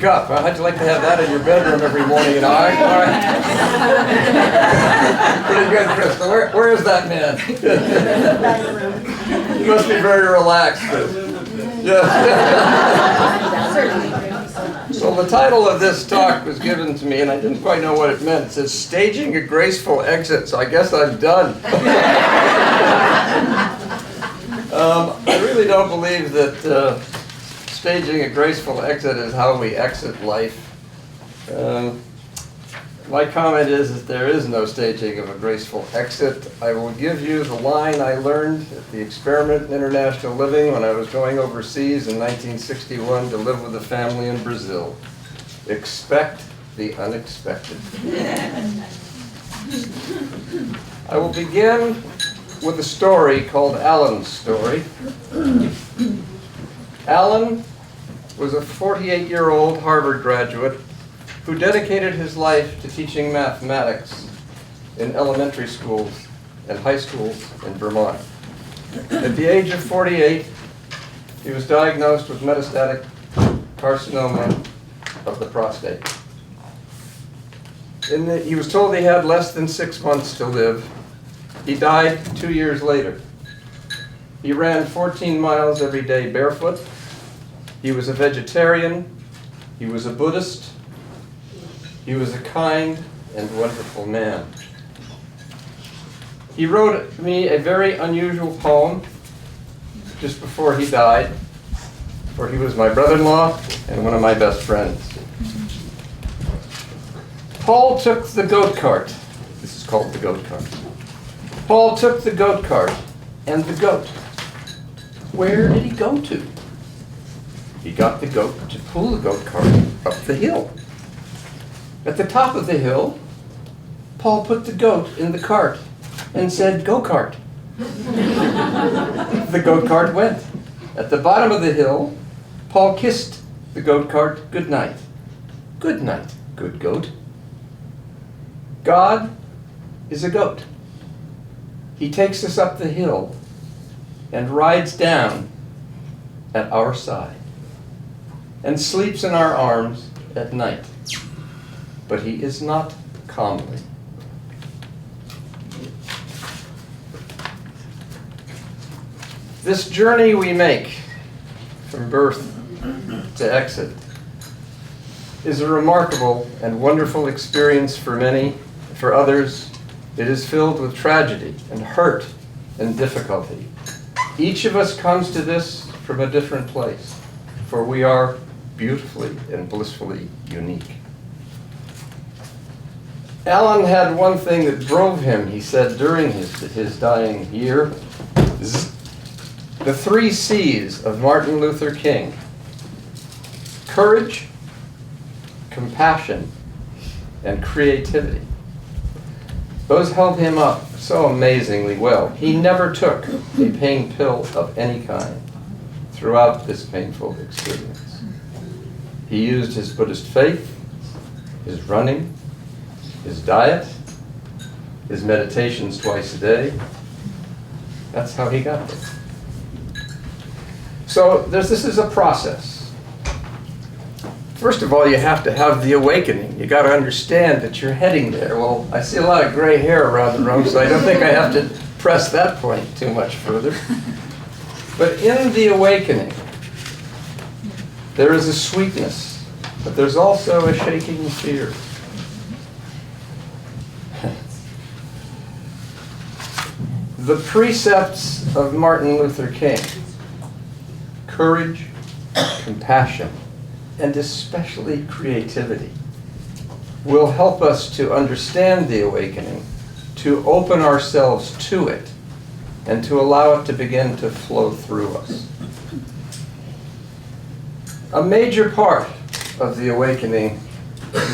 wake up. How'd you like to have that in your bedroom every morning? All right. Pretty good, Crystal. Where is that man? You must be very relaxed. Yes. So the title of this talk was given to me, and I didn't quite know what it meant. It says, Staging a Graceful Exit, so I guess I'm done. I really don't believe that staging a graceful exit is how we exit life. My comment is that there is no staging of a graceful exit. I will give you the line I learned at the Experiment in International Living when I was going overseas in 1961 to live with a family in Brazil. Expect the unexpected. I will begin with a story called Alan's story. Alan was a 48-year-old Harvard graduate who dedicated his life to teaching mathematics in elementary schools and high schools in Vermont. At the age of 48, he was diagnosed with metastatic carcinoma of the prostate. He was told he had less than 6 months to live. He died 2 years later. He ran 14 miles every day barefoot. He was a vegetarian. He was a Buddhist. He was a kind and wonderful man. He wrote me a very unusual poem just before he died, for he was my brother-in-law and one of my best friends. Paul took the goat cart. This is called the goat cart. Paul took the goat cart and the goat. Where did he go to? He got the goat to pull the goat cart up the hill. At the top of the hill, Paul put the goat in the cart and said, "Go kart." The goat cart went. At the bottom of the hill, Paul kissed the goat cart good night. Good night, good goat. God is a goat. He takes us up the hill and rides down at our side and sleeps in our arms at night. But he is not calmly. This journey we make from birth to exit is a remarkable and wonderful experience for many. For others, it is filled with tragedy and hurt and difficulty. Each of us comes to this from a different place, for we are beautifully and blissfully unique. Alan had one thing that drove him, he said during his dying year, the 3 C's of Martin Luther King: courage, compassion, and creativity. Those held him up so amazingly well. He never took a pain pill of any kind throughout this painful experience. He used his Buddhist faith, his running, his diet, his meditations twice a day. That's how he got there. So this is a process. First of all, you have to have the awakening. You got to understand that you're heading there. Well, I see a lot of gray hair around the room, so I don't think I have to press that point too much further. But in the awakening, there is a sweetness, but there's also a shaking fear. The precepts of Martin Luther King: courage, compassion, and especially creativity, will help us to understand the awakening, to open ourselves to it, and to allow it to begin to flow through us. A major part of the awakening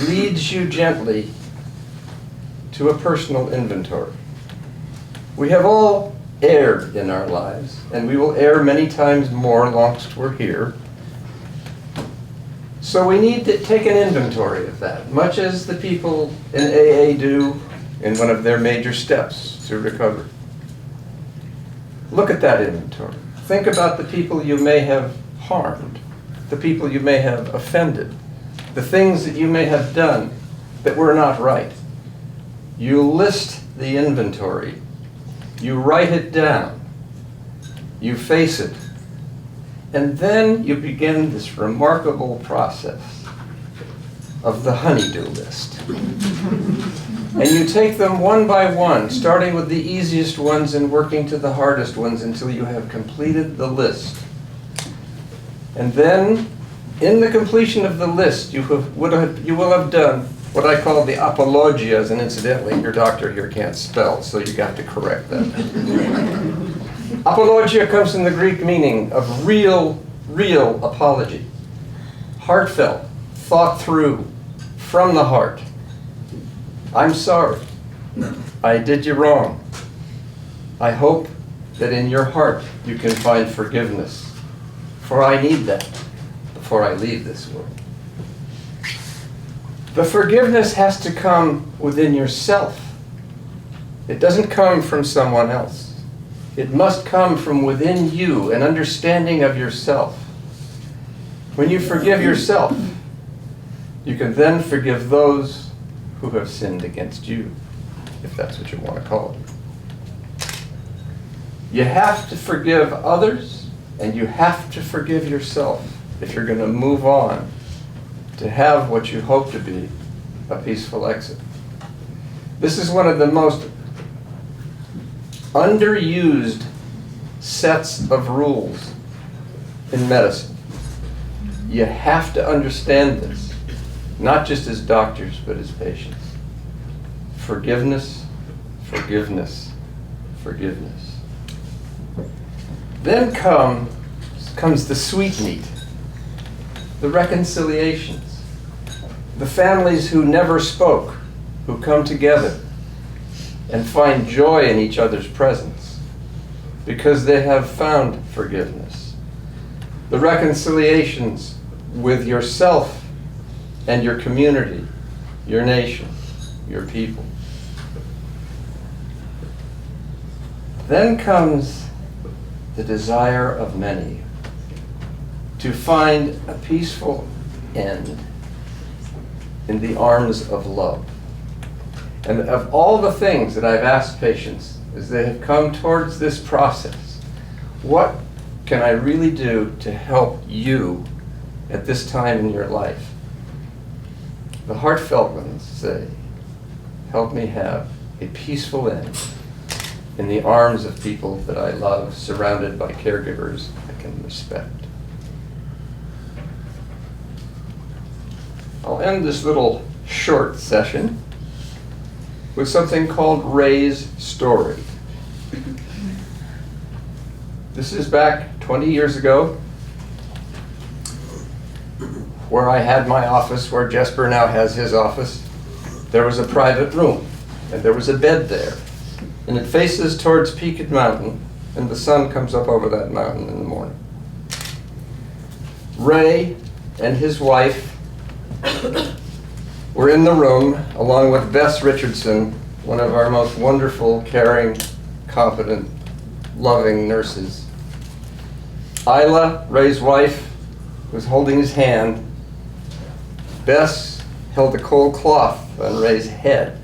leads you gently to a personal inventory. We have all erred in our lives, and we will err many times more whilst we're here. So we need to take an inventory of that, much as the people in AA do in one of their major steps to recovery. Look at that inventory. Think about the people you may have harmed, the people you may have offended, the things that you may have done that were not right. You list the inventory. You write it down. You face it. And then you begin this remarkable process of the honey-do list. And you take them one by one, starting with the easiest ones and working to the hardest ones until you have completed the list. And then, in the completion of the list, you will have done what I call the apologias, and incidentally, your doctor here can't spell, so you have to correct that. Apologia comes from the Greek meaning of real apology. Heartfelt, thought through, from the heart. I'm sorry. I did you wrong. I hope that in your heart you can find forgiveness, for I need that before I leave this world. The forgiveness has to come within yourself. It doesn't come from someone else. It must come from within you, an understanding of yourself. When you forgive yourself, you can then forgive those who have sinned against you, if that's what you want to call it. You have to forgive others, and you have to forgive yourself if you're going to move on to have what you hope to be a peaceful exit. This is one of the most underused sets of rules in medicine. You have to understand this, not just as doctors, but as patients. Forgiveness, forgiveness, forgiveness. Then comes the sweet meat, the reconciliations, the families who never spoke, who come together and find joy in each other's presence because they have found forgiveness. The reconciliations with yourself and your community, your nation, your people. Then comes the desire of many to find a peaceful end in the arms of love. And of all the things that I've asked patients as they have come towards this process, what can I really do to help you at this time in your life? The heartfelt ones say, help me have a peaceful end in the arms of people that I love, surrounded by caregivers I can respect. I'll end this little short session with something called Ray's story. This is back 20 years ago, where I had my office, where Jesper now has his office. There was a private room, and there was a bed there. And it faces towards Peaked Mountain, and the sun comes up over that mountain in the morning. Ray and his wife were in the room, along with Bess Richardson, one of our most wonderful, caring, competent, loving nurses. Isla, Ray's wife, was holding his hand. Bess held a cold cloth on Ray's head.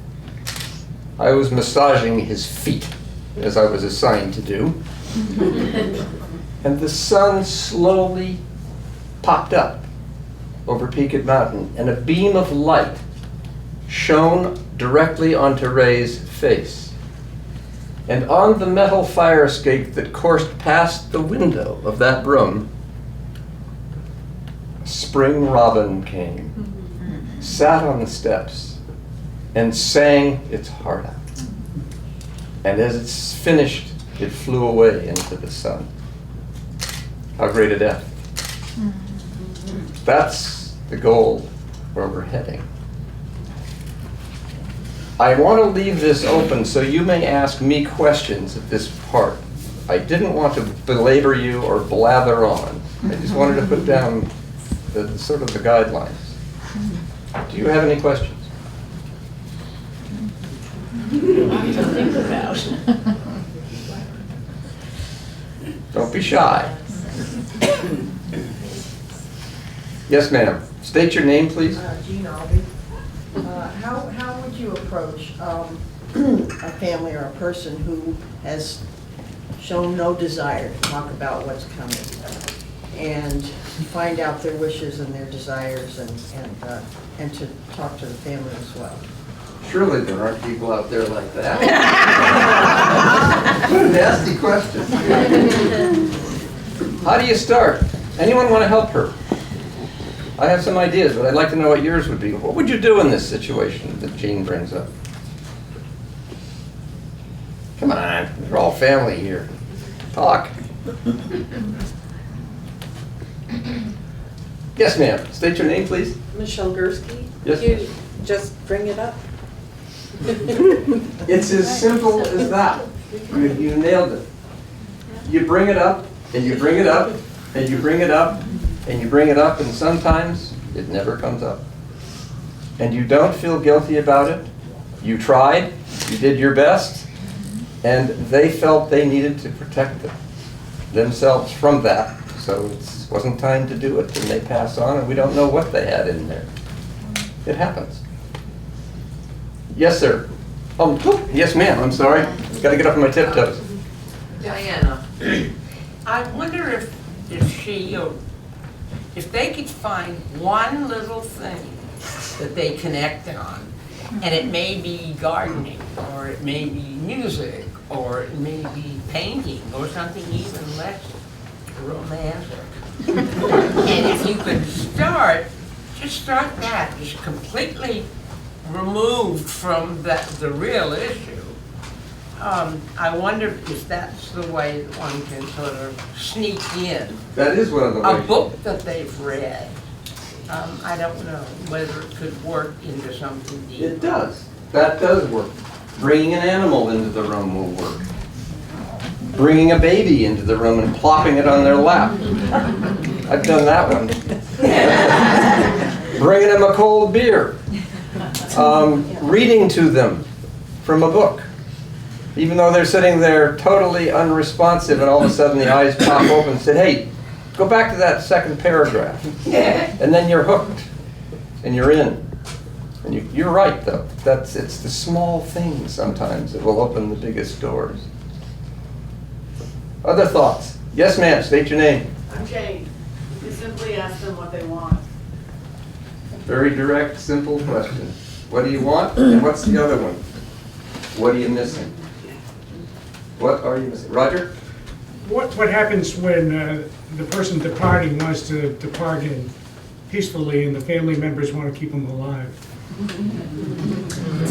I was massaging his feet, as I was assigned to do. And the sun slowly popped up over Peaked Mountain, and a beam of light shone directly onto Ray's face. And on the metal fire escape that coursed past the window of that room, a spring robin came, sat on the steps, and sang its heart out. And as it's finished, it flew away into the sun. How great a death. That's the goal where we're heading. I want to leave this open so you may ask me questions at this part. I didn't want to belabor you or blather on. I just wanted to put down the sort of the guidelines. Do you have any questions? Lots to think about. Don't be shy. Yes, ma'am. State your name, please. Jean Albee. How would you approach a family or a person who has shown no desire to talk about what's coming and find out their wishes and their desires and to talk to the family as well? Surely there aren't people out there like that. What a nasty question. How do you start? Anyone want to help her? I have some ideas, but I'd like to know what yours would be. What would you do in this situation that Jean brings up? Come on, we're all family here. Talk. Yes, ma'am. State your name, please. Michelle Gursky. Yes, You just bring it up. It's as simple as that. You nailed it. You bring it up, and you bring it up, and you bring it up, and you bring it up, and sometimes it never comes up. And you don't feel guilty about it. You tried, you did your best, and they felt they needed to protect themselves from that. So it wasn't time to do it, and they pass on, and we don't know what they had in there. It happens. Yes, sir. Yes, ma'am. I'm sorry. Got to get up on my tiptoes. Diana, I wonder if they could find one little thing that they connect on, and it may be gardening, or it may be music, or it may be painting, or something even less romantic. And if you could just start that, just completely removed from the real issue. I wonder if that's the way that one can sort of sneak in That is one of the a ways. book that they've read. I don't know whether it could work into something deeper. It does. That does work. Bringing an animal into the room will work. Bringing a baby into the room and plopping it on their lap. I've done that one. Bringing them a cold beer. Reading to them from a book. Even though they're sitting there totally unresponsive, and all of a sudden the eyes pop open and say, hey, go back to that second paragraph. And then you're hooked, and you're in. And you're right, though. It's the small things sometimes that will open the biggest doors. Other thoughts? Yes, ma'am. State your name. I'm Jane. You simply ask them what they want. Very direct, simple question. What do you want? And what's the other one? What are you missing? What are you missing? Roger? What happens when the person departing wants to depart in peacefully and the family members want to keep them alive?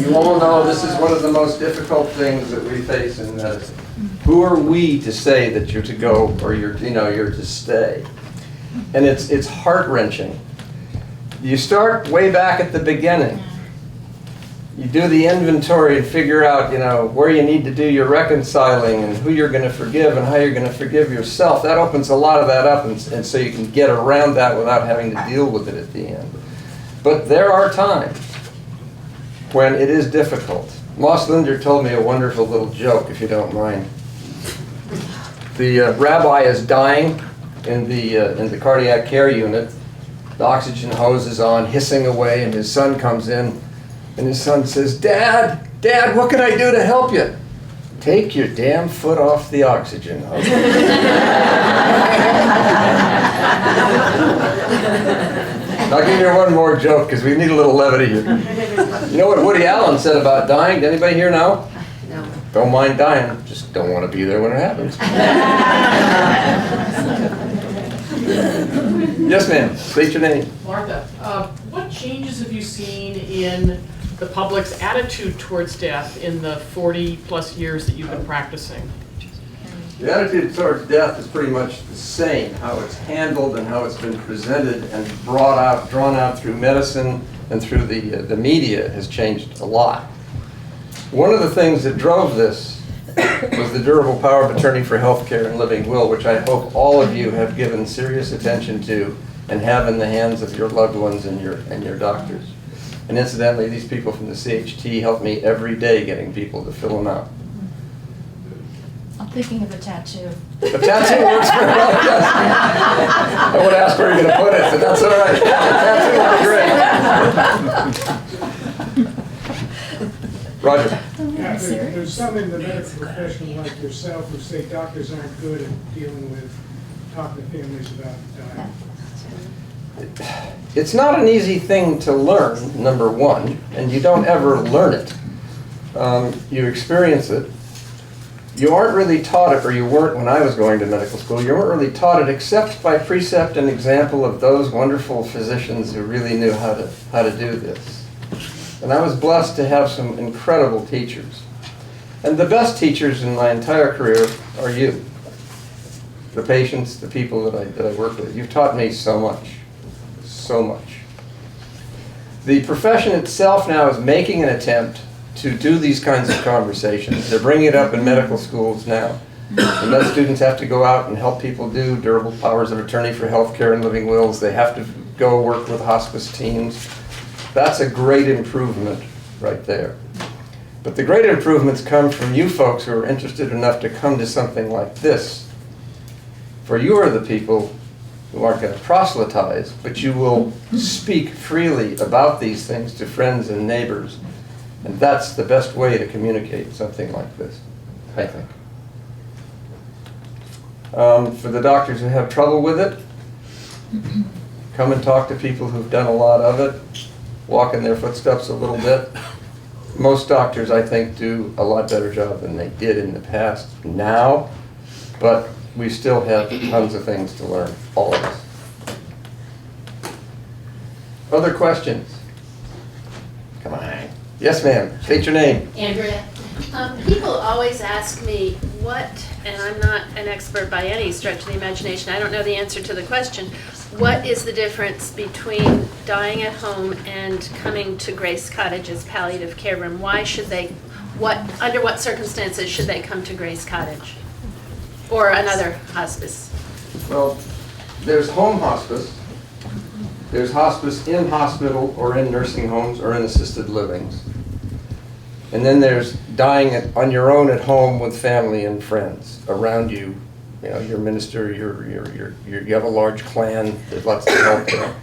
You all know this is one of the most difficult things that we face in medicine. Who are we to say that you're to go or you're to stay? And it's heart-wrenching. You start way back at the beginning. You do the inventory and figure out, where you need to do your reconciling and who you're going to forgive and how you're going to forgive yourself. That opens a lot of that up, and so you can get around that without having to deal with it at the end. But there are times when it is difficult. Moss Linder told me a wonderful little joke, if you don't mind. The rabbi is dying in the cardiac care unit. The oxygen hose is on, hissing away, and his son comes in. And his son says, Dad, what can I do to help you? Take your damn foot off the oxygen hose. I'll give you one more joke because we need a little levity here. You know what Woody Allen said about dying? Did anybody here know? No. Don't mind dying, just don't want to be there when it happens. Yes, ma'am. State your name. Martha, what changes have you seen in the public's attitude towards death in the 40-plus years that you've been practicing? The attitude towards death is pretty much the same. How it's handled and how it's been presented and drawn out through medicine and through the media has changed a lot. One of the things that drove this was the durable power of attorney for healthcare and living will, which I hope all of you have given serious attention to and have in the hands of your loved ones and your doctors. And incidentally, these people from the CHT help me every day getting people to fill them out. Thinking of a tattoo. A tattoo works very well, yes. I would ask where you're going to put it, but that's all right. A tattoo would be great. Roger. Yeah, there's some in the medical profession like yourself who say doctors aren't good at dealing with talking to families about dying. It's not an easy thing to learn, number one, and you don't ever learn it. You experience it. You aren't really taught it, or you weren't when I was going to medical school, you weren't really taught it except by precept and example of those wonderful physicians who really knew how to do this. And I was blessed to have some incredible teachers. And the best teachers in my entire career are you. The patients, the people that I work with. You've taught me so much. So much. The profession itself now is making an attempt to do these kinds of conversations. They're bringing it up in medical schools now. The med students have to go out and help people do durable powers of attorney for healthcare and living wills. They have to go work with hospice teams. That's a great improvement right there. But the great improvements come from you folks who are interested enough to come to something like this. For you are the people who aren't going to proselytize, but you will speak freely about these things to friends and neighbors. And that's the best way to communicate something like this, I think. For the doctors who have trouble with it, come and talk to people who've done a lot of it, walk in their footsteps a little bit. Most doctors, I think, do a lot better job than they did in the past now, but we still have tons of things to learn, all of us. Other questions? Come on. Yes, ma'am. State your name. Andrea, people always ask me what, and I'm not an expert by any stretch of the imagination, I don't know the answer to the question, what is the difference between dying at home and coming to Grace Cottage's palliative care room? Why should they, under what circumstances should they come to Grace Cottage? Or another hospice? Well, there's home hospice. There's hospice in hospital or in nursing homes or in assisted livings. And then there's dying on your own at home with family and friends around you. You know, your minister, you have a large clan that lets them help there.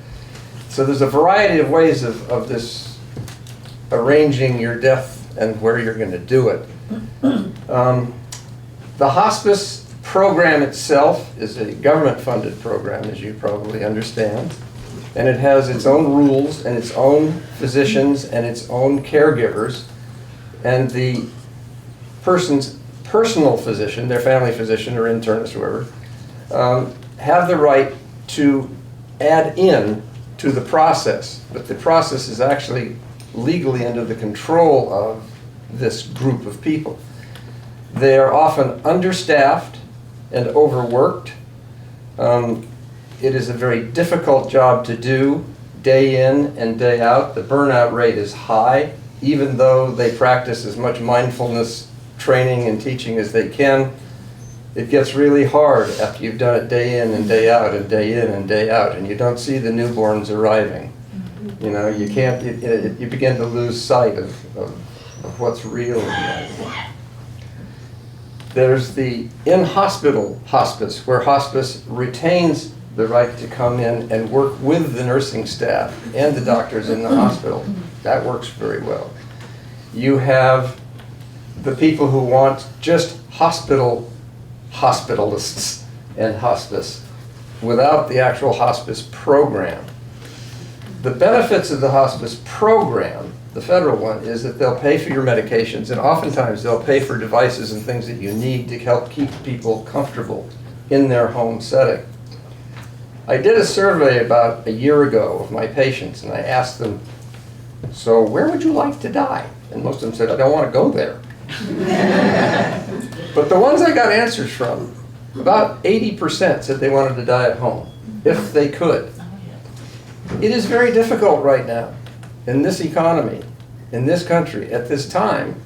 So there's a variety of ways of this arranging your death and where you're going to do it. The hospice program itself is a government-funded program, as you probably understand. And it has its own rules and its own physicians and its own caregivers. And the person's personal physician, their family physician or internist, whoever, have the right to add in to the process. But the process is actually legally under the control of this group of people. They are often understaffed and overworked. It is a very difficult job to do day in and day out. The burnout rate is high, even though they practice as much mindfulness training and teaching as they can. It gets really hard after you've done it day in and day out and day in and day out, and you don't see the newborns arriving. You know, you can't, you begin to lose sight of what's real in life. There's the in-hospital hospice, where hospice retains the right to come in and work with the nursing staff and the doctors in the hospital. That works very well. You have the people who want just hospitalists and hospice without the actual hospice program. The benefits of the hospice program, the federal one, is that they'll pay for your medications, and oftentimes they'll pay for devices and things that you need to help keep people comfortable in their home setting. I did a survey about a year ago of my patients, and I asked them, so where would you like to die? And most of them said, I don't want to go there. But the ones I got answers from, about 80% said they wanted to die at home, if they could. It is very difficult right now, in this economy, in this country, at this time,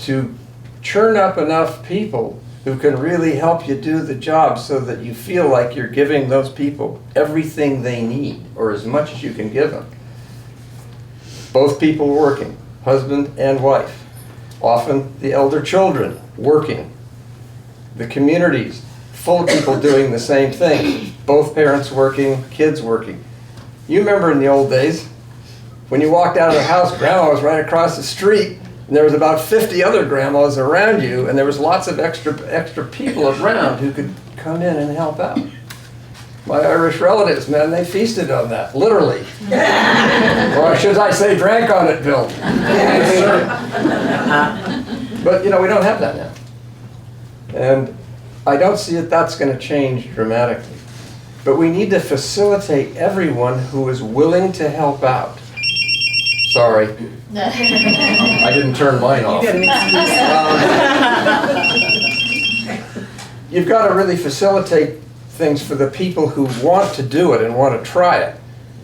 to churn up enough people who can really help you do the job so that you feel like you're giving those people everything they need, or as much as you can give them. Both people working, husband and wife. Often the elder children working. The community's full of people doing the same thing. Both parents working, kids working. You remember in the old days, when you walked out of the house, grandma was right across the street, and there was about 50 other grandmas around you, and there was lots of extra people around who could come in and help out. My Irish relatives, man, they feasted on that, literally. Or should I say, drank on it, Bill. But, you know, we don't have that now. And I don't see that that's going to change dramatically. But we need to facilitate everyone who is willing to help out. Sorry. I didn't turn mine off. You've got to really facilitate things for the people who want to do it and want to try it.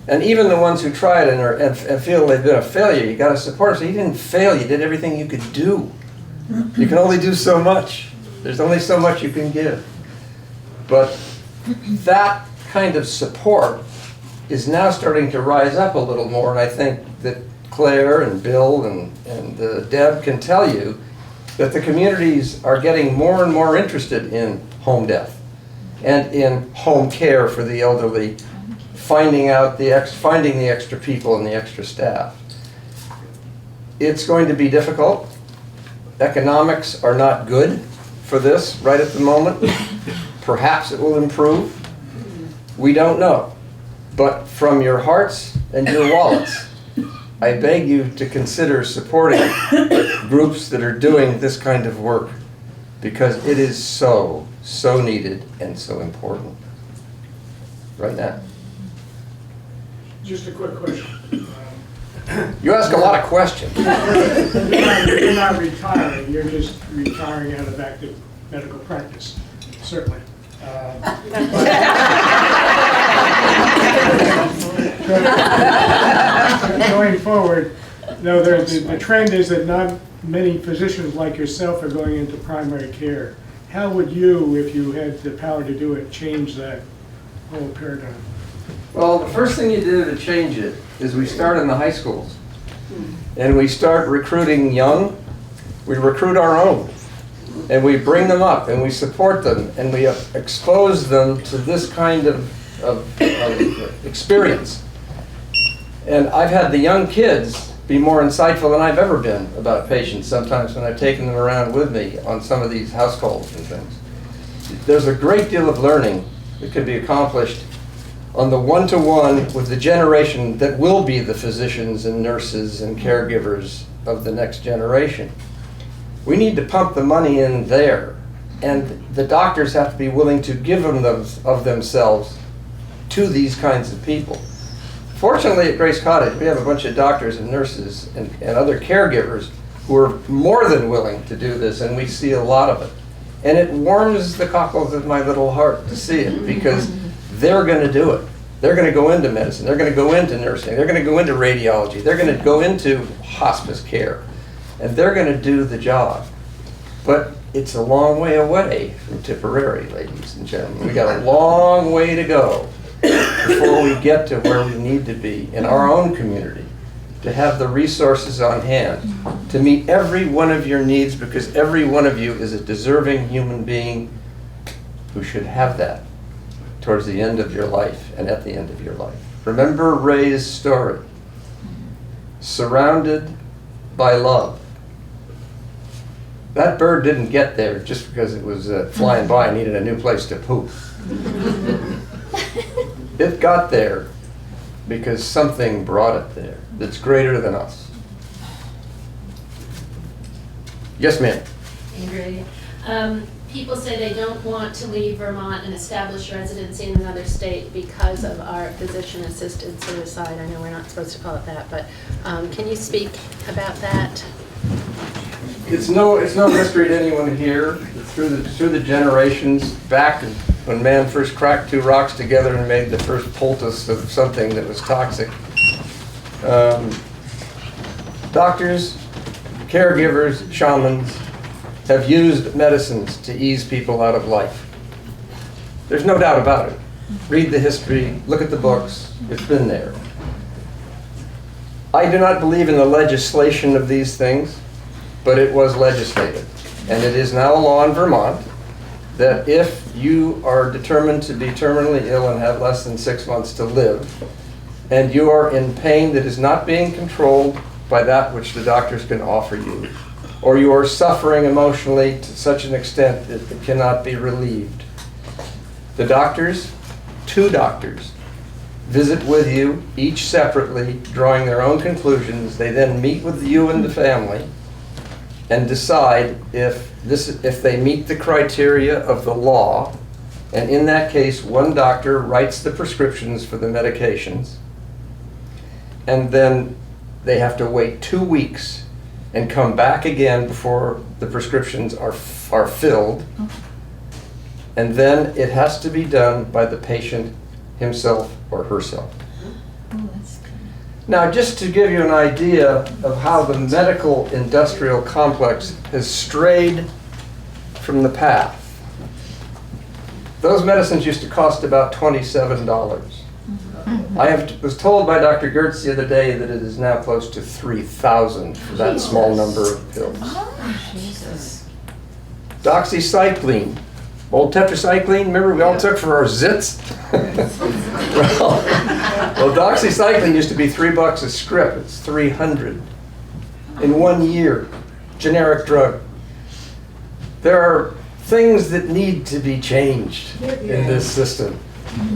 And even the ones who try it and feel they've been a failure, you got to support them. So you didn't fail, you did everything you could do. You can only do so much. There's only so much you can give. But that kind of support is now starting to rise up a little more, and I think that Claire and Bill and Deb can tell you that the communities are getting more and more interested in home death and in home care for the elderly, finding the extra people and the extra staff. It's going to be difficult. Economics are not good for this right at the moment. Perhaps it will improve. We don't know. But from your hearts and your wallets, I beg you to consider supporting groups that are doing this kind of work, because it is so needed and so important right now. Just a quick question. You ask a lot of questions. You're not retiring, you're just retiring out of active medical practice, certainly. Going forward, no, the trend is that not many physicians like yourself are going into primary care. How would you, if you had the power to do it, change that whole paradigm? Well, the first thing you do to change it is we start in the high schools. And we start recruiting young. We recruit our own. And we bring them up and we support them and we expose them to this kind of experience. And I've had the young kids be more insightful than I've ever been about patients sometimes when I've taken them around with me on some of these house calls and things. There's a great deal of learning that can be accomplished on the one-to-one with the generation that will be the physicians and nurses and caregivers of the next generation. We need to pump the money in there, and the doctors have to be willing to give them of themselves to these kinds of people. Fortunately, at Grace Cottage, we have a bunch of doctors and nurses and other caregivers who are more than willing to do this, and we see a lot of it. And it warms the cockles of my little heart to see it, because they're going to do it. They're going to go into medicine. They're going to go into nursing. They're going to go into radiology. They're going to go into hospice care. And they're going to do the job. But it's a long way away from Tipperary, ladies and gentlemen. We got a long way to go before we get to where we need to be in our own community, to have the resources on hand to meet every one of your needs, because every one of you is a deserving human being who should have that towards the end of your life and at the end of your life. Remember Ray's story. Surrounded by love. That bird didn't get there just because it was flying by and needed a new place to poop. It got there because something brought it there that's greater than us. Yes, ma'am. Andrea, people say they don't want to leave Vermont and establish residency in another state because of our physician-assisted suicide. I know we're not supposed to call it that, but can you speak about that? It's no mystery to anyone here. Through the generations, back when man first cracked two rocks together and made the first poultice of something that was toxic, doctors, caregivers, shamans have used medicines to ease people out of life. There's no doubt about it. Read the history, look at the books, it's been there. I do not believe in the legislation of these things, but it was legislated. And it is now a law in Vermont that if you are determined to be terminally ill and have less than 6 months to live, and you are in pain that is not being controlled by that which the doctors can offer you, or you are suffering emotionally to such an extent that it cannot be relieved, the doctors, 2 doctors, visit with you, each separately, drawing their own conclusions. They then meet with you and the family and decide if they meet the criteria of the law. And in that case, one doctor writes the prescriptions for the medications. And then they have to wait 2 weeks and come back again before the prescriptions are filled. And then it has to be done by the patient himself or herself. Oh, that's good. Now, just to give you an idea of how the medical industrial complex has strayed from the path, those medicines used to cost about $27. I was told by Dr. Gertz the other day that it is now close to $3,000 for that small number of pills. Oh, Jesus. Doxycycline, old tetracycline, remember we all took for our zits? well, doxycycline used to be $3 a script. It's $300 in 1 year. Generic drug. There are things that need to be changed in this system,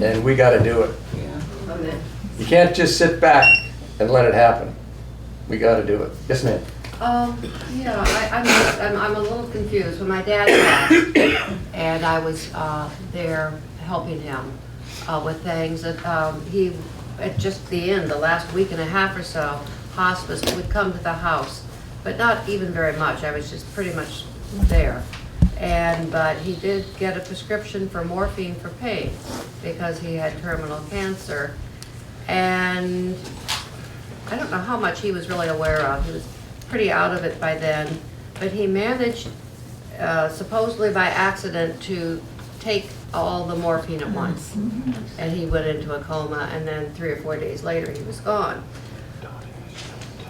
and we got to do it. You can't just sit back and let it happen. We got to do it. Yes, ma'am. Yeah, I'm a little confused. When my dad passed, and I was there helping him with things, that he, at just the end, the last week and a half or so, hospice would come to the house, but not even very much. I was just pretty much there. But he did get a prescription for morphine for pain because he had terminal cancer. And I don't know how much he was really aware of. He was pretty out of it by then, but he managed, supposedly by accident, to take all the morphine at once. And he went into a coma, and then 3 or 4 days later he was gone.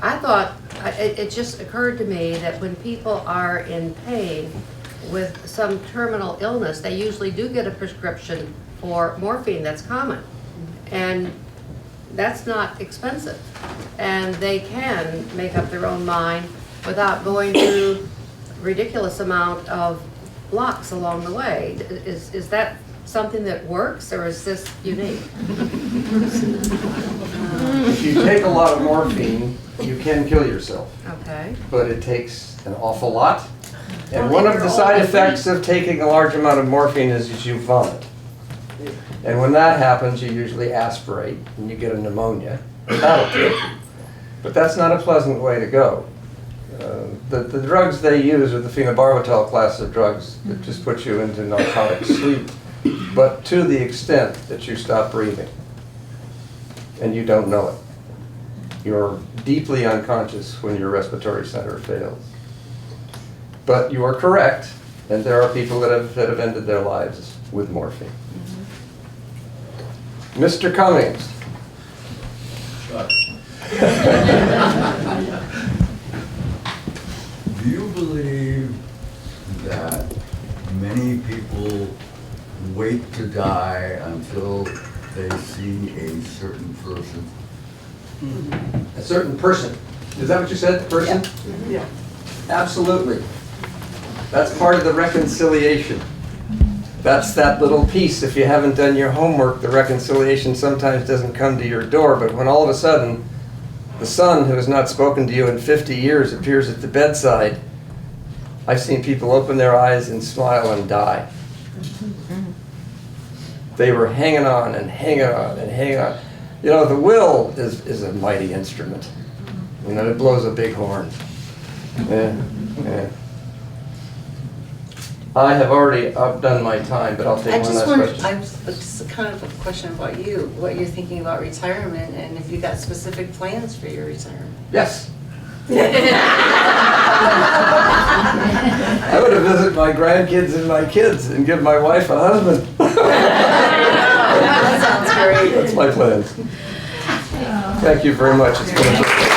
I thought, it just occurred to me that when people are in pain with some terminal illness, they usually do get a prescription for morphine. That's common. And that's not expensive. And they can make up their own mind without going through ridiculous amount of blocks along the way. Is that something that works, or is this unique? If you take a lot of morphine, you can kill yourself. Okay. But it takes an awful lot. And one of the side effects of taking a large amount of morphine is you vomit. And when that happens, you usually aspirate and you get a pneumonia. And that'll kill you. But that's not a pleasant way to go. The drugs they use are the phenobarbital class of drugs that just put you into narcotic sleep, but to the extent that you stop breathing and you don't know it. You're deeply unconscious when your respiratory center fails. But you are correct, and there are people that have ended their lives with morphine. Mr. Cummings. Do you believe that many people wait to die until they see a certain person? A certain person. Is that what you said, person? Yeah. Absolutely. That's part of the reconciliation. That's that little piece. If you haven't done your homework, the reconciliation sometimes doesn't come to your door, but when all of a sudden the son who has not spoken to you in 50 years appears at the bedside, I've seen people open their eyes and smile and die. They were hanging on and hanging on and hanging on. You know, the will is a mighty instrument. You know, it blows a big horn. Yeah, yeah. I have already outdone my time, but I'll take one last question. Just kind of a question about you, what you're thinking about retirement, and if you got specific plans for your retirement. Yes. I want to visit my grandkids and my kids and give my wife a husband. That sounds great. That's my plans. Thank you very much. It's been a pleasure.